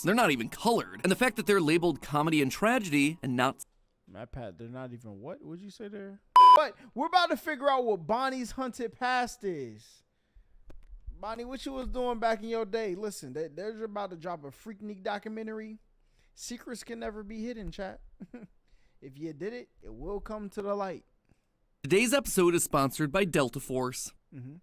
They're not even colored. And the fact that they're labeled comedy and tragedy and not... Matt Pat, they're not even what? What'd you say there? But we're about to figure out what Bonnie's hunted past is. Bonnie, what you was doing back in your day? Listen, they're about to drop a Freaknik documentary. Secrets can never be hidden, chat. If you did it, it will come to the light. Today's episode is sponsored by Delta Force.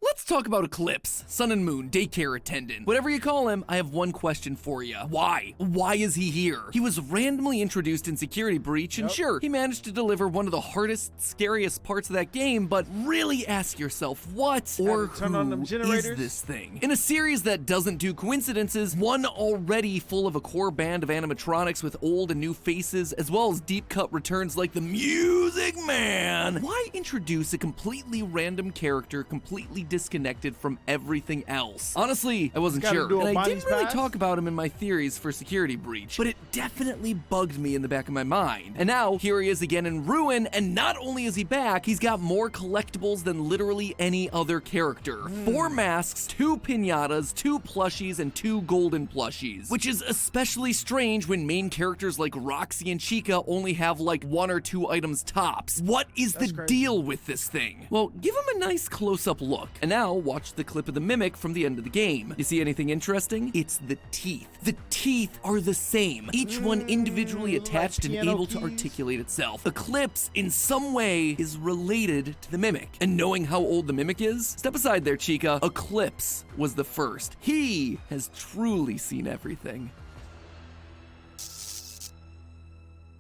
Let's talk about Eclipse, Sun and Moon, daycare attendant. Whatever you call him, I have one question for you. Why? Why is he here? He was randomly introduced in Security Breach, and sure, he managed to deliver one of the hardest, scariest parts of that game, but really ask yourself, what or who is this thing? In a series that doesn't do coincidences, one already full of a core band of animatronics with old and new faces, as well as deep-cut returns like the Music Man, why introduce a completely random character completely disconnected from everything else? Honestly, I wasn't sure, and I didn't really talk about him in my theories for Security Breach, but it definitely bugged me in the back of my mind. And now, here he is again in Ruin, and not only is he back, he's got more collectibles than literally any other character. 4 masks, 2 piñatas, 2 plushies, and 2 golden plushies, which is especially strange when main characters like Roxy and Chica only have like 1 or 2 items tops. What is the deal with this thing? Well, give him a nice close-up look. And now, watch the clip of the mimic from the end of the game. You see anything interesting? It's the teeth. The teeth are the same, each one individually attached and able to articulate itself. Eclipse, in some way, is related to the mimic. And knowing how old the mimic is, step aside there, Chica. Eclipse was the first. He has truly seen everything.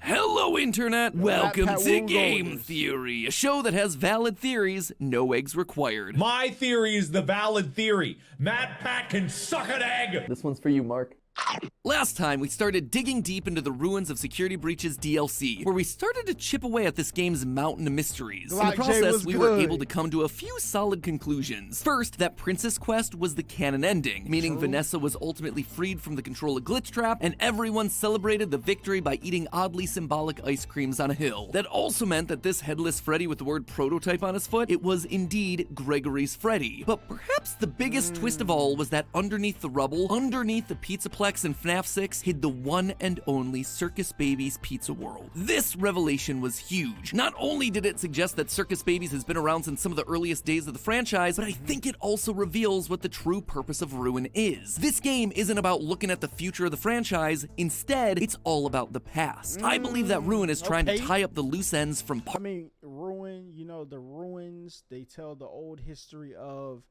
Hello, Internet! Welcome to Game Theory, a show that has valid theories, no eggs required. My theory is the valid theory. Matt Pat can suck an egg! This one's for you, Mark. Last time, we started digging deep into the ruins of Security Breach's DLC, where we started to chip away at this game's mountain of mysteries. In the process, we were able to come to a few solid conclusions. First, that Princess Quest was the canon ending, meaning Vanessa was ultimately freed from the control of Glitch Trap, and everyone celebrated the victory by eating oddly symbolic ice creams on a hill. That also meant that this headless Freddy with the word prototype on his foot, it was indeed Gregory's Freddy. But perhaps the biggest twist of all was that underneath the rubble, underneath the Pizzaplex and FNAF 6 hid the one and only Circus Baby's Pizza World. This revelation was huge. Not only did it suggest that Circus Baby's has been around since some of the earliest days of the franchise, but I think it also reveals what the true purpose of Ruin is. This game isn't about looking at the future of the franchise, instead, it's all about the past. I believe that Ruin is trying to tie up the loose ends from Ruin, you know, the ruins, they tell the old history of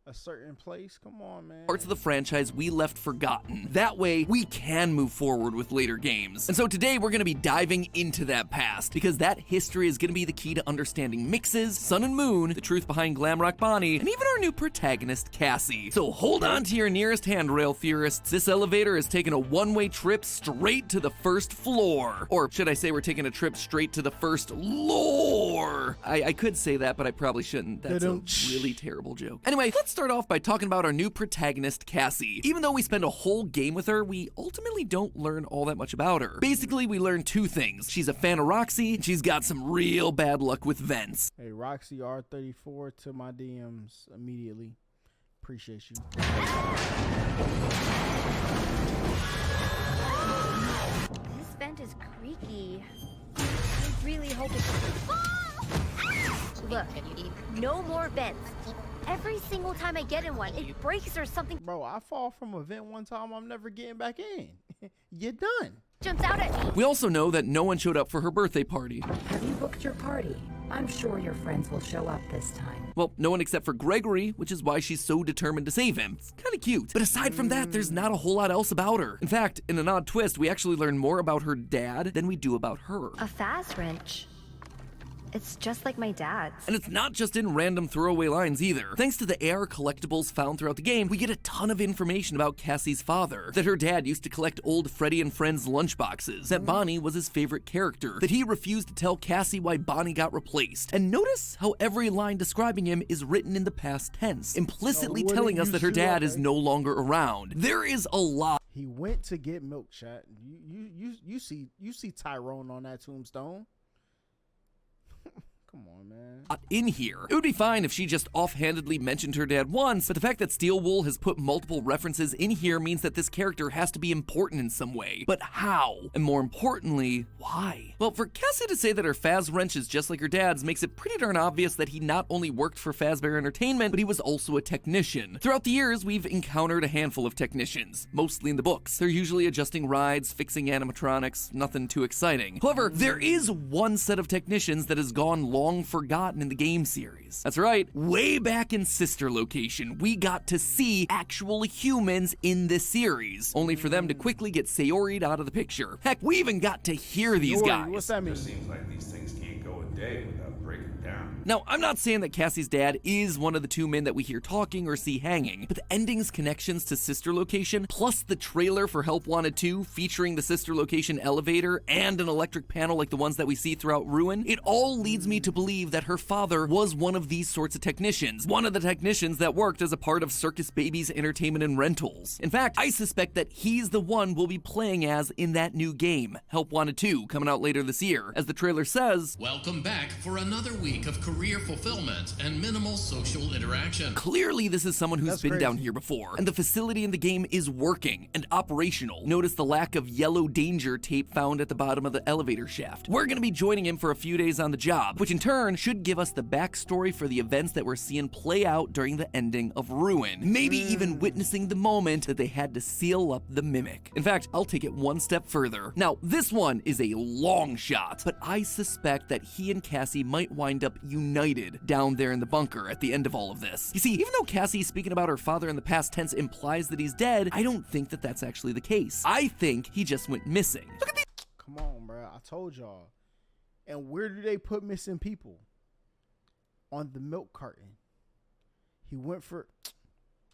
a certain place. Come on, man. Parts of the franchise we left forgotten. That way, we can move forward with later games. And so today, we're gonna be diving into that past, because that history is gonna be the key to understanding Mixes, Sun and Moon, the truth behind Glamrock Bonnie, and even our new protagonist, Cassie. So hold on to your nearest handrail, theorists. This elevator is taking a one-way trip straight to the first floor. Or should I say we're taking a trip straight to the first lore? I could say that, but I probably shouldn't. That's a really terrible joke. Anyway, let's start off by talking about our new protagonist, Cassie. Even though we spend a whole game with her, we ultimately don't learn all that much about her. Basically, we learn 2 things. She's a fan of Roxy, and she's got some real bad luck with vents. Hey, Roxy R34 to my DMs immediately. Appreciate you. This vent is creaky. I really hope it's... Look, no more vents. Every single time I get in one, it breaks or something. Bro, I fall from a vent one time, I'm never getting back in. You're done. Jumps out at me. We also know that no one showed up for her birthday party. Have you booked your party? I'm sure your friends will show up this time. Well, no one except for Gregory, which is why she's so determined to save him. It's kind of cute. But aside from that, there's not a whole lot else about her. In fact, in an odd twist, we actually learn more about her dad than we do about her. A fast wrench. It's just like my dad's. And it's not just in random throwaway lines either. Thanks to the AR collectibles found throughout the game, we get a ton of information about Cassie's father. That her dad used to collect old Freddy and Friends lunchboxes. That Bonnie was his favorite character. That he refused to tell Cassie why Bonnie got replaced. And notice how every line describing him is written in the past tense, implicitly telling us that her dad is no longer around. There is a lot. He went to get milk, chat. You see Tyrone on that tombstone. Come on, man. In here. It would be fine if she just offhandedly mentioned her dad once, but the fact that Steel Wool has put multiple references in here means that this character has to be important in some way. But how? And more importantly, why? Well, for Cassie to say that her Faz wrench is just like her dad's makes it pretty darn obvious that he not only worked for Fazbear Entertainment, but he was also a technician. Throughout the years, we've encountered a handful of technicians, mostly in the books. They're usually adjusting rides, fixing animatronics, nothing too exciting. However, there is one set of technicians that has gone long forgotten in the game series. That's right, way back in Sister Location, we got to see actual humans in this series, only for them to quickly get Sayori'd out of the picture. Heck, we even got to hear these guys. What's that mean? Seems like these things can't go a day without breaking down. Now, I'm not saying that Cassie's dad is one of the two men that we hear talking or see hanging, but the ending's connections to Sister Location, plus the trailer for Help Wanted 2 featuring the Sister Location elevator and an electric panel like the ones that we see throughout Ruin, it all leads me to believe that her father was one of these sorts of technicians, one of the technicians that worked as a part of Circus Baby's entertainment and rentals. In fact, I suspect that he's the one we'll be playing as in that new game, Help Wanted 2, coming out later this year. As the trailer says, "Welcome back for another week of career fulfillment and minimal social interaction." Clearly, this is someone who's been down here before, and the facility in the game is working and operational. Notice the lack of yellow danger tape found at the bottom of the elevator shaft. We're gonna be joining him for a few days on the job, which in turn should give us the backstory for the events that we're seeing play out during the ending of Ruin. Maybe even witnessing the moment that they had to seal up the Mimic. In fact, I'll take it one step further. Now, this one is a long shot, but I suspect that he and Cassie might wind up united down there in the bunker at the end of all of this. You see, even though Cassie speaking about her father in the past tense implies that he's dead, I don't think that that's actually the case. I think he just went missing. Look at these. Come on, bro. I told y'all. And where do they put missing people? On the milk carton. He went for...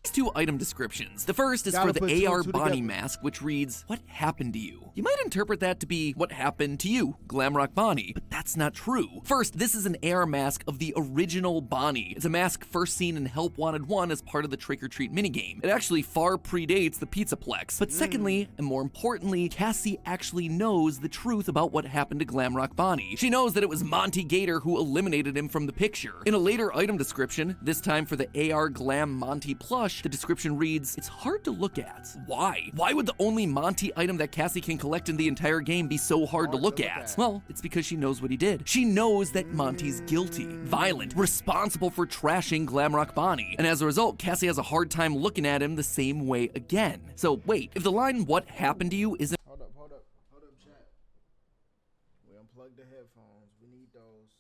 two item descriptions. The first is for the AR Bonnie mask, which reads, "What happened to you?" You might interpret that to be, "What happened to you, Glamrock Bonnie?" But that's not true. First, this is an AR mask of the original Bonnie. It's a mask first seen in Help Wanted 1 as part of the Trick or Treat minigame. It actually far predates the Pizzaplex. But secondly, and more importantly, Cassie actually knows the truth about what happened to Glamrock Bonnie. She knows that it was Monty Gator who eliminated him from the picture. In a later item description, this time for the AR Glam Monty plush, the description reads, "It's hard to look at." Why? Why would the only Monty item that Cassie can collect in the entire game be so hard to look at? Well, it's because she knows what he did. She knows that Monty's guilty, violent, responsible for trashing Glamrock Bonnie. And as a result, Cassie has a hard time looking at him the same way again. So wait, if the line "What happened to you" isn't... Hold up, chat. We unplugged the headphones. We need those.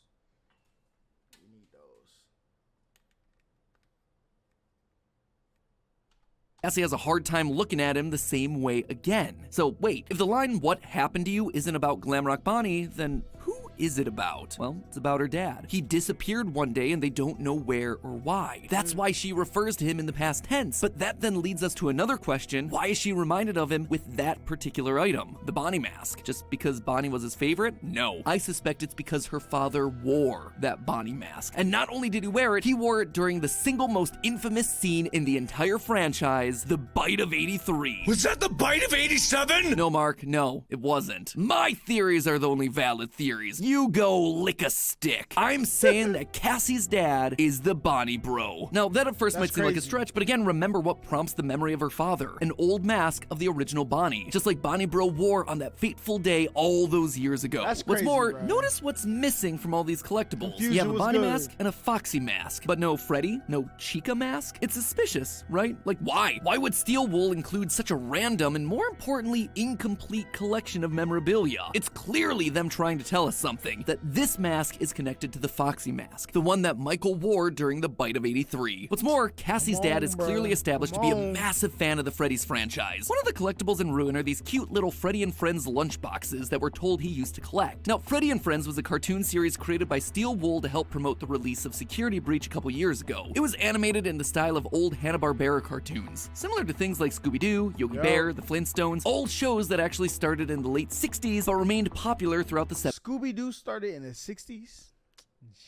Cassie has a hard time looking at him the same way again. So wait, if the line "What happened to you" isn't about Glamrock Bonnie, then who is it about? Well, it's about her dad. He disappeared one day and they don't know where or why. That's why she refers to him in the past tense. But that then leads us to another question. Why is she reminded of him with that particular item, the Bonnie mask? Just because Bonnie was his favorite? No. I suspect it's because her father wore that Bonnie mask. And not only did he wear it, he wore it during the single most infamous scene in the entire franchise, the Bite of 83. Was that the Bite of 87? No, Mark, no, it wasn't. My theories are the only valid theories. You go lick a stick. I'm saying that Cassie's dad is the Bonnie bro. Now, that at first might seem like a stretch, but again, remember what prompts the memory of her father. An old mask of the original Bonnie, just like Bonnie bro wore on that fateful day all those years ago. What's more, notice what's missing from all these collectibles. You have a Bonnie mask and a Foxy mask, but no Freddy, no Chica mask. It's suspicious, right? Like, why? Why would Steel Wool include such a random and, more importantly, incomplete collection of memorabilia? It's clearly them trying to tell us something, that this mask is connected to the Foxy mask, the one that Michael wore during the Bite of 83. What's more, Cassie's dad is clearly established to be a massive fan of the Freddy's franchise. One of the collectibles in Ruin are these cute little Freddy and Friends lunchboxes that we're told he used to collect. Now, Freddy and Friends was a cartoon series created by Steel Wool to help promote the release of Security Breach a couple years ago. It was animated in the style of old Hanna-Barbera cartoons, similar to things like Scooby-Doo, Yogi Bear, the Flintstones, old shows that actually started in the late 60s but remained popular throughout the 70s. Scooby-Doo started in the 60s?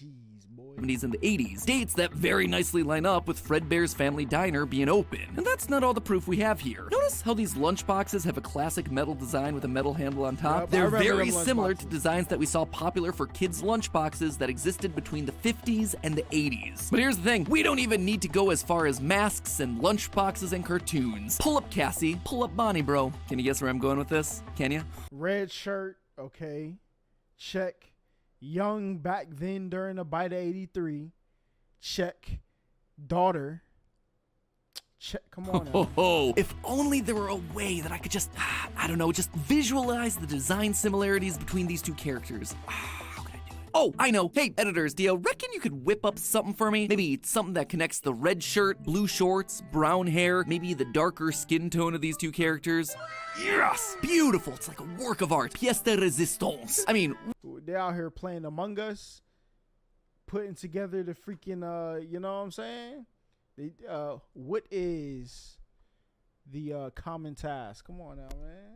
Jeez, boy. 70s and the 80s, dates that very nicely line up with Fredbear's Family Diner being open. And that's not all the proof we have here. Notice how these lunchboxes have a classic metal design with a metal handle on top? Yep, They're I remember very them similar lunchboxes. to designs that we saw popular for kids' lunchboxes that existed between the 50s and the 80s. But here's the thing, we don't even need to go as far as masks and lunchboxes and cartoons. Pull up Cassie, pull up Bonnie, bro. Can you guess where I'm going with this? Can you? Red shirt, okay. Check. Young back then during the bite of 83. Check. Daughter. Check. Come on now. Oh, if only there were a way that I could just, I don't know, just visualize the design similarities between these two characters. How could I do it? Oh, I know. Hey, editors, do you reckon you could whip up something for me? Maybe something that connects the red shirt, blue shorts, brown hair, maybe the darker skin tone of these two characters? Yes! Beautiful. It's like a work of art. Pièce de résistance. I mean, They're out here playing Among Us, putting together the freaking, you know what I'm saying? They, what is the common task? Come on now, man.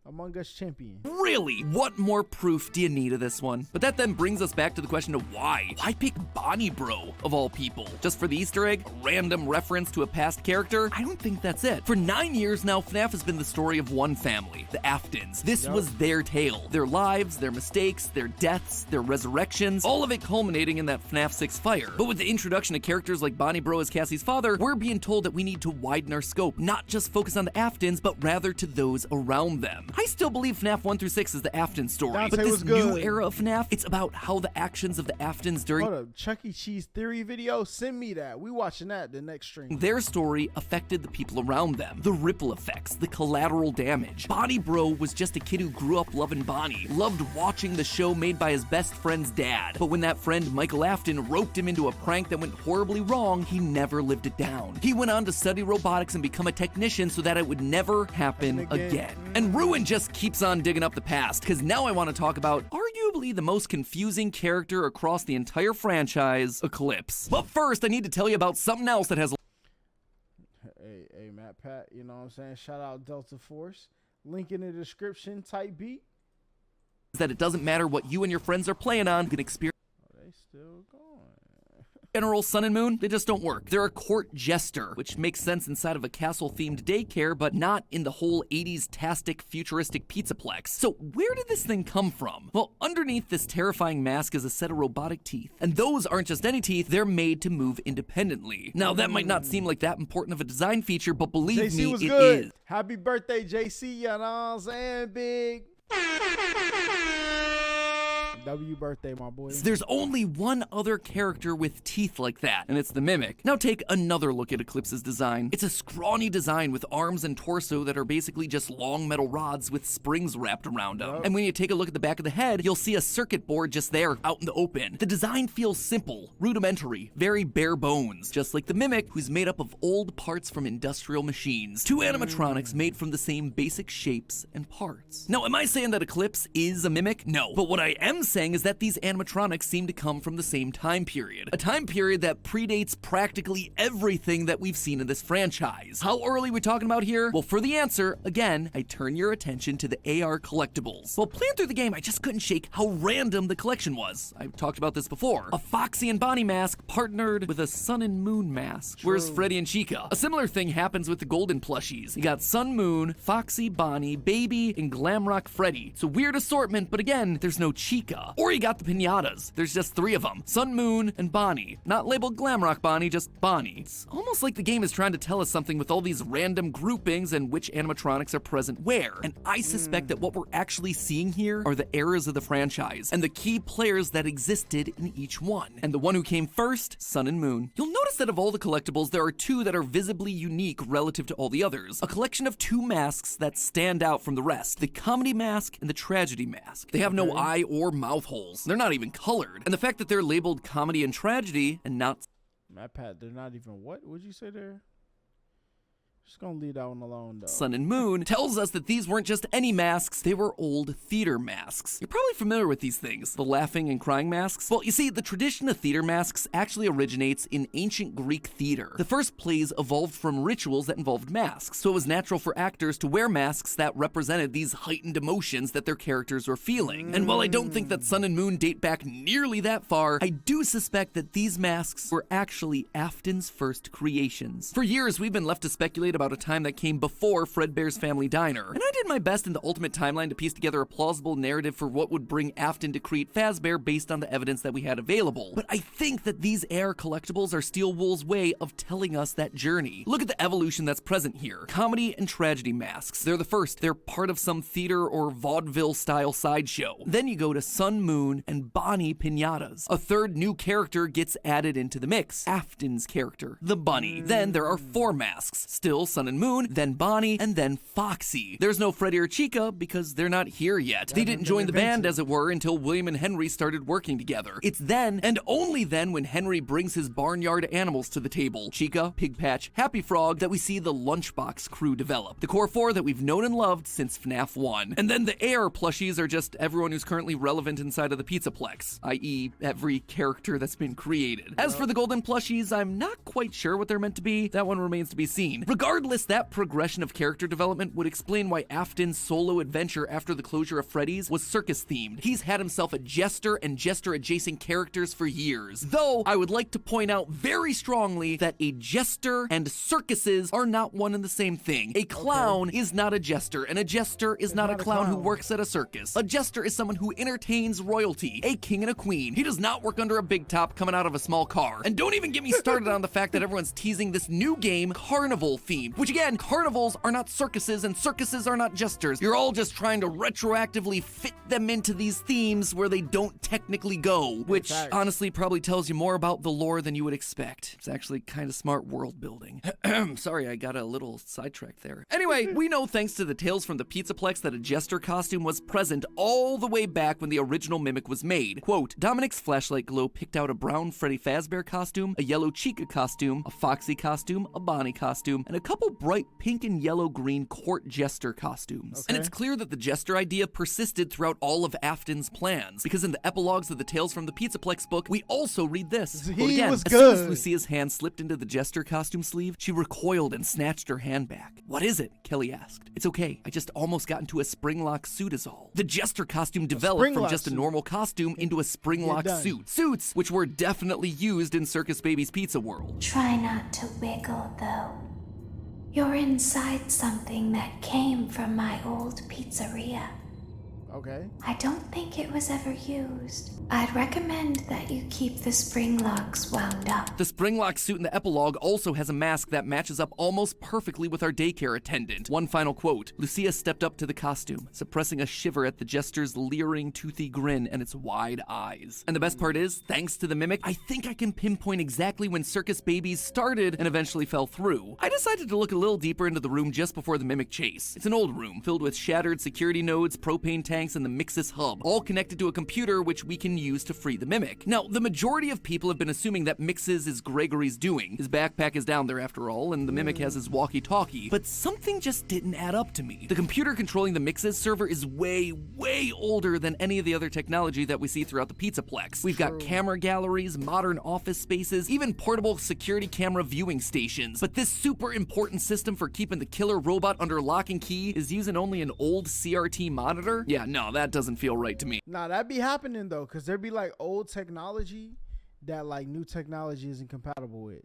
Among Us champion. really, what more proof do you need of this one? But that then brings us back to the question of why? Why pick Bonnie Bro, of all people? Just for the Easter egg? A random reference to a past character? I don't think that's it. For 9 years now, FNAF has been the story of one family, the Aftons. This was their tale. Their lives, their mistakes, their deaths, their resurrections, all of it culminating in that FNAF 6 fire. But with the introduction of characters like Bonnie Bro as Cassie's father, we're being told that we need to widen our scope, not just focus on the Aftons, but rather to those around them. I still believe FNAF 1 through 6 is the Afton story, Dante but this was new good. era of FNAF, it's about how the actions of the Aftons during Hold up, Chuck E. Cheese theory video? Send me that. We watching that the next stream. their story affected the people around them. The ripple effects, the collateral damage. Bonnie Bro was just a kid who grew up loving Bonnie, loved watching the show made by his best friend's dad. But when that friend, Michael Afton, roped him into a prank that went horribly wrong, he never lived it down. He went on to study robotics and become a technician so that it would never happen again. And Ruin just keeps on digging up the past, because now I want to talk about arguably the most confusing character across the entire franchise, Eclipse. But first, I need to tell you about something else that has Hey, Matt Pat, you know what I'm saying? Shout out Delta Force. Link in the description, type beat. that it doesn't matter what you and your friends are playing on, you can experience They still going. General Sun and Moon, they just don't work. They're a court jester, which makes sense inside of a castle-themed daycare, but not in the whole 80s-tastic futuristic pizzaplex. So where did this thing come from? Well, underneath this terrifying mask is a set of robotic teeth. And those aren't just any teeth, they're made to move independently. Now, that might not seem like that important of a design feature, but believe JC me, was it good. is. Happy birthday, JC. You know what I'm saying, big? W birthday, my boy. There's only one other character with teeth like that, and it's the Mimic. Now take another look at Eclipse's design. It's a scrawny design with arms and torso that are basically just long metal rods with springs wrapped around them. And when you take a look at the back of the head, you'll see a circuit board just there, out in the open. The design feels simple, rudimentary, very bare bones, just like the Mimic, who's made up of old parts from industrial machines. Two animatronics made from the same basic shapes and parts. Now, am I saying that Eclipse is a Mimic? No. But what I am saying is that these animatronics seem to come from the same time period. A time period that predates practically everything that we've seen in this franchise. How early are we talking about here? Well, for the answer, again, I turn your attention to the AR collectibles. While playing through the game, I just couldn't shake how random the collection was. I've talked about this before. A Foxy and Bonnie mask partnered with a Sun and Moon mask. Where's Freddy and Chica? A similar thing happens with the golden plushies. You got Sun Moon, Foxy, Bonnie, Baby, and Glamrock Freddy. It's a weird assortment, but again, there's no Chica. Or you got the pinatas. There's just 3 of them. Sun, Moon, and Bonnie. Not labeled Glamrock Bonnie, just Bonnie. It's almost like the game is trying to tell us something with all these random groupings and which animatronics are present where. And I suspect that what we're actually seeing here are the eras of the franchise and the key players that existed in each one. And the one who came first, Sun and Moon. You'll notice that of all the collectibles, there are 2 that are visibly unique relative to all the others. A collection of 2 masks that stand out from the rest. The comedy mask and the tragedy mask. They have no eye or mouth holes. They're not even colored. And the fact that they're labeled comedy and tragedy and not Matt Pat, they're not even what? What'd you say there? Just gonna leave that one alone, though. Sun and Moon tells us that these weren't just any masks, they were old theater masks. You're probably familiar with these things, the laughing and crying masks. Well, you see, the tradition of theater masks actually originates in ancient Greek theater. The first plays evolved from rituals that involved masks, so it was natural for actors to wear masks that represented these heightened emotions that their characters were feeling. And while I don't think that Sun and Moon date back nearly that far, I do suspect that these masks were actually Afton's first creations. For years, we've been left to speculate about a time that came before Fredbear's Family Diner, and I did my best in the ultimate timeline to piece together a plausible narrative for what would bring Afton to create Fazbear based on the evidence that we had available. But I think that these AR collectibles are Steel Wool's way of telling us that journey. Look at the evolution that's present here. Comedy and tragedy masks. They're the first. They're part of some theater or vaudeville-style sideshow. Then you go to Sun, Moon, and Bonnie Pinatas. A third new character gets added into the mix. Afton's character, the Bunny. Then there are 4 masks. Still Sun and Moon, then Bonnie, and then Foxy. There's no Freddy or Chica because they're not here yet. They didn't join the band, as it were, until William and Henry started working together. It's then, and only then, when Henry brings his barnyard animals to the table, Chica, Pigpatch, Happy Frog, that we see the Lunchbox crew develop. The core 4 that we've known and loved since FNAF 1. And then the AR plushies are just everyone who's currently relevant inside of the Pizzaplex, i.e. every character that's been created. As for the golden plushies, I'm not quite sure what they're meant to be. That one remains to be seen. Regardless, that progression of character development would explain why Afton's solo adventure after the closure of Freddy's was circus-themed. He's had himself a jester and jester-adjacent characters for years. Though, I would like to point out very strongly that a jester and circuses are not one and the same thing. A clown is not a jester, and a jester is not a clown who works at a circus. A jester is someone who entertains royalty, a king and a queen. He does not work under a big top coming out of a small car. And don't even get me started on the fact that everyone's teasing this new game, Carnival themed, which again, carnivals are not circuses and circuses are not jesters. You're all just trying to retroactively fit them into these themes where they don't technically go, which honestly probably tells you more about the lore than you would expect. It's actually kind of smart world building. Sorry, I got a little sidetracked there. Anyway, we know thanks to the Tales from the Pizzaplex that a jester costume was present all the way back when the original Mimic was made. Quote, Dominic's flashlight glow picked out a brown Freddy Fazbear costume, a yellow Chica costume, a Foxy costume, a Bonnie costume, and a couple bright pink and yellow-green court jester costumes. And it's clear that the jester idea persisted throughout all of Afton's plans, because in the epilogues of the Tales from the Pizzaplex book, we also read this. Quote again, as soon as Lucia's hand slipped into the jester costume sleeve, she recoiled and snatched her hand back. What is it? Kelly asked. It's okay. I just almost got into a spring-lock suit is all. The jester costume developed from just a normal costume into a spring-lock suit. Suits, which were definitely used in Circus Baby's Pizza World. Try not to wiggle, though. You're inside something that came from my old pizzeria. Okay. I don't think it was ever used. I'd recommend that you keep the spring locks wound up. The spring lock suit in the epilogue also has a mask that matches up almost perfectly with our daycare attendant. One final quote. Lucia stepped up to the costume, suppressing a shiver at the jester's leering, toothy grin and its wide eyes. And the best part is, thanks to the Mimic, I think I can pinpoint exactly when Circus Babies started and eventually fell through. I decided to look a little deeper into the room just before the Mimic chase. It's an old room filled with shattered security nodes, propane tanks, and the Mixus hub, all connected to a computer which we can use to free the Mimic. Now, the majority of people have been assuming that Mixus is Gregory's doing. His backpack is down there after all, and the Mimic has his walkie-talkie. But something just didn't add up to me. The computer controlling the Mixus server is way, way older than any of the other technology that we see throughout the Pizzaplex. We've got camera galleries, modern office spaces, even portable security camera viewing stations. But this super important system for keeping the killer robot under lock and key is using only an old CRT monitor? Yeah, no, that doesn't feel right to me. Nah, that'd be happening though, because there'd be like old technology that like new technology isn't compatible with.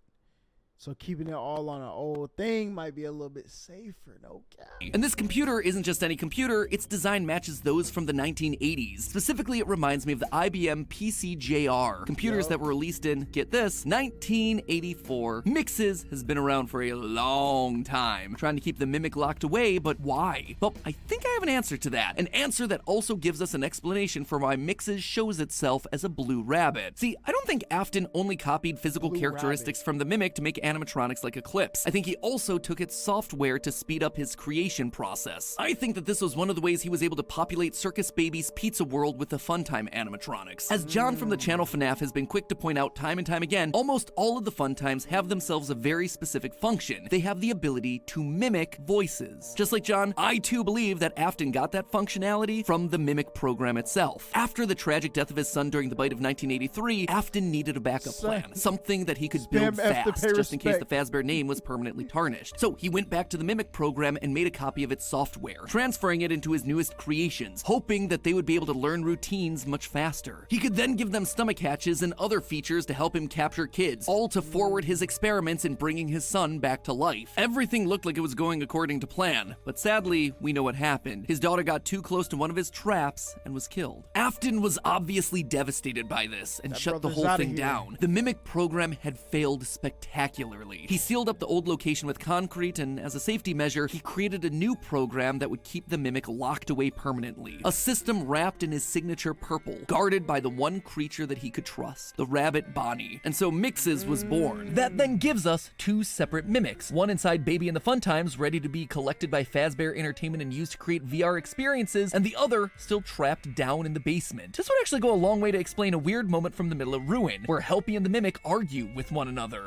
So keeping it all on an old thing might be a little bit safer, no cap. And this computer isn't just any computer, its design matches those from the 1980s. Specifically, it reminds me of the IBM PC-JR. Computers that were released in, get this, 1984. Mixes has been around for a long time, trying to keep the Mimic locked away, but why? Well, I think I have an answer to that. An answer that also gives us an explanation for why Mixes shows itself as a blue rabbit. See, I don't think Afton only copied physical characteristics from the Mimic to make animatronics like Eclipse. I think he also took its software to speed up his creation process. I think that this was one of the ways he was able to populate Circus Baby's pizza world with the Funtime animatronics. As John from the channel FNAF has been quick to point out time and time again, almost all of the Funtimes have themselves a very specific function. They have the ability to mimic voices. Just like John, I too believe that Afton got that functionality from the Mimic program itself. After the tragic death of his son during the bite of 1983, Afton needed a backup plan, something that he could build fast, just in case the Fazbear name was permanently tarnished. So he went back to the Mimic program and made a copy of its software, transferring it into his newest creations, hoping that they would be able to learn routines much faster. He could then give them stomach hatches and other features to help him capture kids, all to forward his experiments in bringing his son back to life. Everything looked like it was going according to plan, but sadly, we know what happened. His daughter got too close to one of his traps and was killed. Afton was obviously devastated by this and shut the whole thing down. The Mimic program had failed spectacularly. He sealed up the old location with concrete, and as a safety measure, he created a new program that would keep the Mimic locked away permanently. A system wrapped in his signature purple, guarded by the one creature that he could trust, the rabbit Bonnie. And so Mixes was born. That then gives us two separate Mimics, one inside Baby and the Funtimes, ready to be collected by Fazbear Entertainment and used to create VR experiences, and the other still trapped down in the basement. This would actually go a long way to explain a weird moment from the middle of Ruin, where Helpy and the Mimic argue with one another.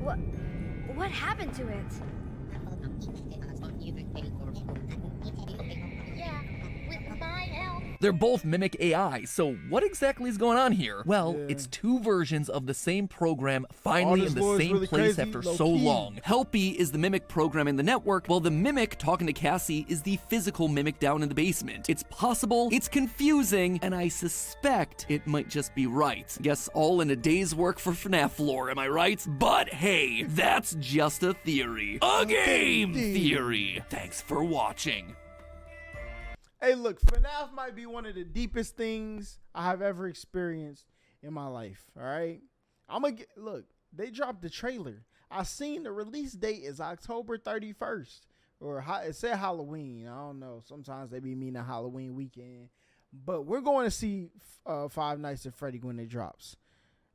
What happened to it? Yeah, with my help. They're both Mimic AI, so what exactly is going on here? Well, it's two versions of the same program finally in the same place after so long. Helpy is the Mimic program in the network, while the Mimic talking to Cassie is the physical Mimic down in the basement. It's possible, it's confusing, and I suspect it might just be right. Guess all in a day's work for FNAF lore, am I right? But hey, that's just a theory. A game theory. Thanks for watching. Hey, look, FNAF might be one of the deepest things I have ever experienced in my life, all right? Look, they dropped the trailer. I seen the release date is October 31st, or it said Halloween. I don't know. Sometimes they be meaning Halloween weekend. But we're going to see Five Nights at Freddy when it drops.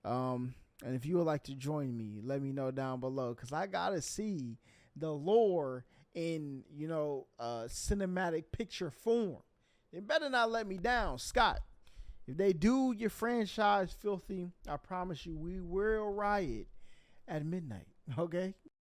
And if you would like to join me, let me know down below, because I got to see the lore in, cinematic picture form. They better not let me down, Scott. If they do your franchise filthy, I promise you we will riot at midnight, okay?